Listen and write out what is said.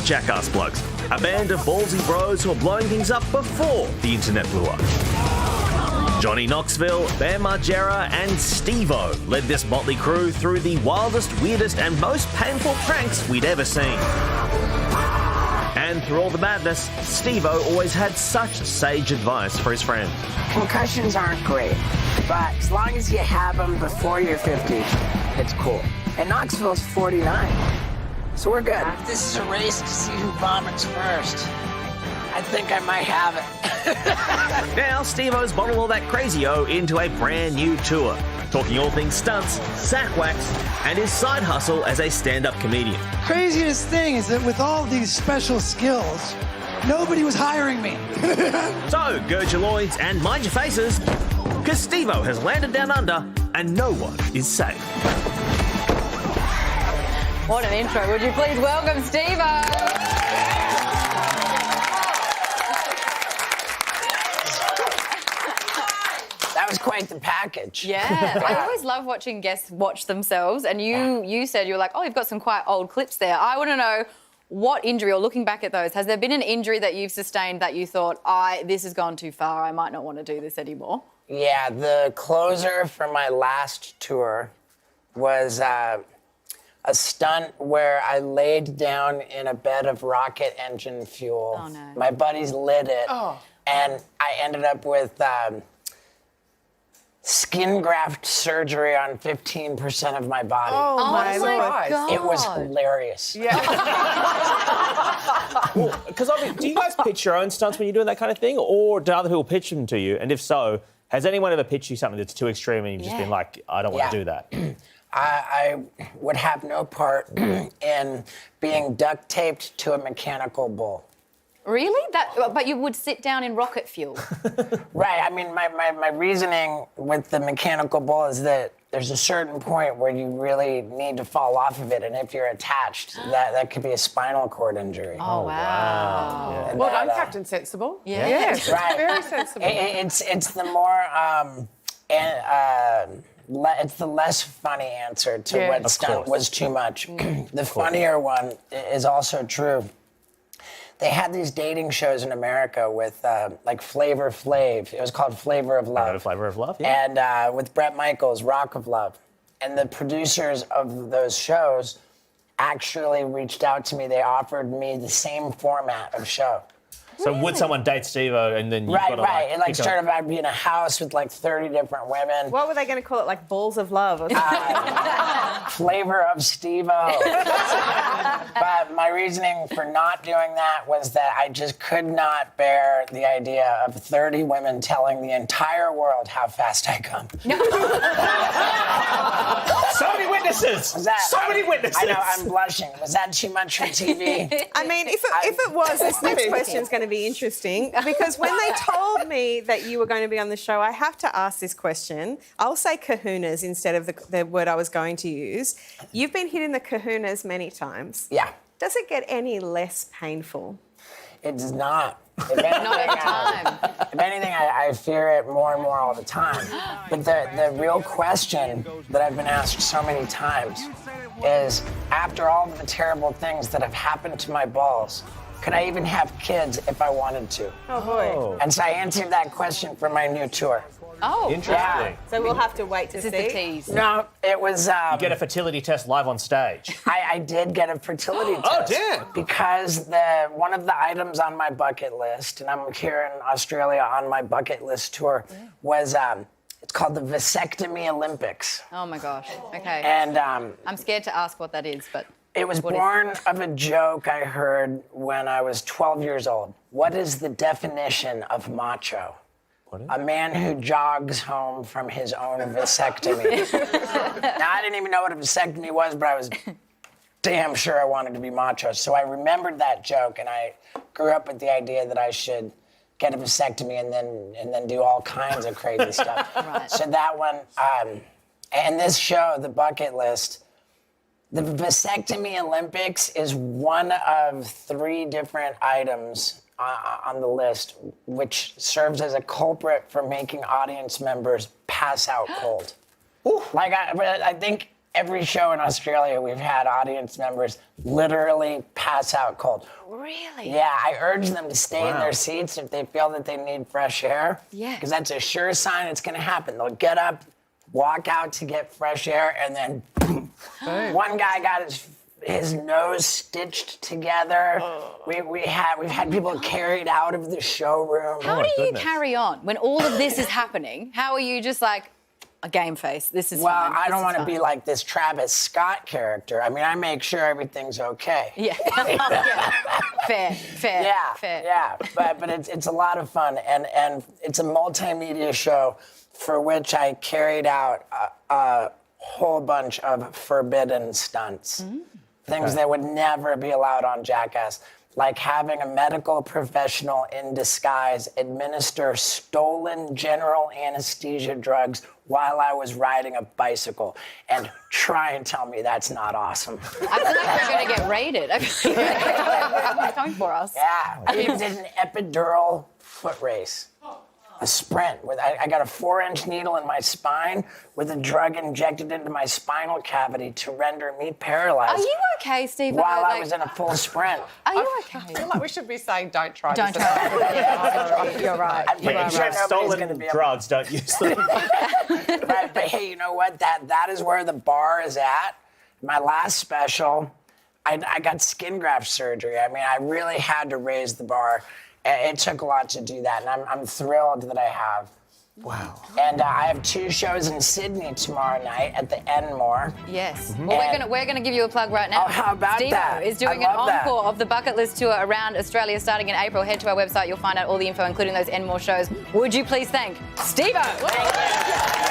Jackass Blokes, a band of ballsy bros who are blowing things up before the internet blew up. Johnny Knoxville, Bam Margera and Steve-O led this motley crew through the wildest, weirdest and most painful pranks we'd ever seen. And through all the madness, Steve-O always had such sage advice for his friend. Concussions aren't great, but as long as you have them before you're 50, it's cool. And Knoxville's 49, so we're good. This is a race to see who vomits first. I think I might have it. Now, Steve-O's bottled all that crazy-o into a brand new tour, talking all things stunts, sack wax, and his side hustle as a stand-up comedian. Craziest thing is that with all these special skills, nobody was hiring me. So, gird your loins and mind your faces, because Steve-O has landed down under and no one is safe. What an intro. Would you please welcome Steve-O? That was quite the package. Yeah. I always love watching guests watch themselves, and you said you were like, oh, you've got some quite old clips there. I want to know what injury, or looking back at those, has there been an injury that you've sustained that you thought, this has gone too far, I might not want to do this anymore? Yeah, the closer for my last tour was a stunt where I laid down in a bed of rocket engine fuel. Oh, no. My buddies lit it, and I ended up with skin graft surgery on 15% of my body. Oh my God. It was hilarious. Because do you guys pitch your own stunts when you're doing that kind of thing, or do other people pitch them to you? And if so, has anyone ever pitched you something that's too extreme and you've just been like, I don't want to do that? I would have no part in being duct taped to a mechanical bull. Really? But you would sit down in rocket fuel? Right. I mean, my reasoning with the mechanical bull is that there's a certain point where you really need to fall off of it, and if you're attached, that could be a spinal cord injury. Oh, wow. And Well done, Captain Sensible. Yeah. Yes, Right. very sensible. It's the more it's the less funny answer to what stunt was too much. The funnier one is also true. They had these dating shows in America with like Flavor Flav. It was called Flavor of Love. Flavor of Love, yeah. And with Bret Michaels, Rock of Love. And the producers of those shows actually reached out to me. They offered me the same format of show. So would someone date Steve-O and then you've got to Right. It like started by being a house with like 30 different women. What were they going to call it, like Balls of Love? Or Flavor of Steve-O. But my reasoning for not doing that was that I just could not bear the idea of 30 women telling the entire world how fast I come. So many witnesses! So many witnesses! I know, I'm blushing. Was that too much for TV? I mean, if it was, this next question is going to be interesting, because when they told me that you were going to be on the show, I have to ask this question. I'll say kahunas instead of the word I was going to use. You've been hit in the kahunas many times. Yeah. Does it get any less painful? It does not. If Not every time. If anything, I fear it more and more all the time. But the real question that I've been asked so many times is, after all of the terrible things that have happened to my balls, could I even have kids if I wanted to? Oh, boy. And so I answered that question for my new tour. Oh. Interesting. Yeah. So we'll have to wait to This is see. the tease. No, it was... You get a fertility test live on stage. I did get a fertility test. Oh, damn. Because one of the items on my bucket list, and I'm here in Australia on my bucket list tour, was it's called the Vasectomy Olympics. Oh, my gosh. Okay. And I'm scared to ask what that is, but... it was born of a joke I heard when I was 12 years old. What is the definition of macho? A man who jogs home from his own vasectomy. Now, I didn't even know what a vasectomy was, but I was damn sure I wanted to be macho. So I remembered that joke, and I grew up with the idea that I should get a vasectomy and then do all kinds of crazy stuff. Right. So that one, and this show, The Bucket List, the Vasectomy Olympics is one of 3 different items on the list, which serves as a culprit for making audience members pass out cold. Like, I think every show in Australia, we've had audience members literally pass out cold. Really? Yeah, I urge them to stay in Wow. their seats if they feel that they need fresh air. Yeah. Because that's a sure sign it's going to happen. They'll get up, walk out to get fresh air, and then one guy got his nose stitched together. We've had people carried out of the showroom. How do you goodness. carry on when all of this is happening? How are you just like a game face? This is Well, fine. I This don't is want to fine. be like this Travis Scott character. I mean, I make sure everything's okay. Yeah. Fair. Yeah. But it's a lot of fun, and it's a multimedia show for which I carried out a whole bunch of forbidden stunts. Things that would never be allowed on Jackass, like having a medical professional in disguise administer stolen general anesthesia drugs while I was riding a bicycle, and try and tell me that's not awesome. I feel like we're going to get raided. I feel like they're coming for us. Yeah, I even did an epidural foot race. A sprint. I got a 4-inch needle in my spine with a drug injected into my spinal cavity to render me paralyzed Are you okay, Steve? while I was in a full sprint. Are you okay? I feel like we should be saying don't try Don't this. try it. You're right. I'm Wait, pretty if you sure have nobody's stolen going to be able drugs, don't use them. Right, but hey, you know what? That is where the bar is at. My last special, I got skin graft surgery. I mean, I really had to raise the bar. It took a lot to do that, and I'm thrilled that I have. Wow. And I have 2 shows in Sydney tomorrow night at the Enmore. Yes. Well, we're gonna give you a plug right now. Oh, how about Steve that? is doing I an love that. encore of the Bucket List tour around Australia starting in April. Head to our website. You'll find out all the info, including those Enmore shows. Would you please thank Steve-O? Thank you.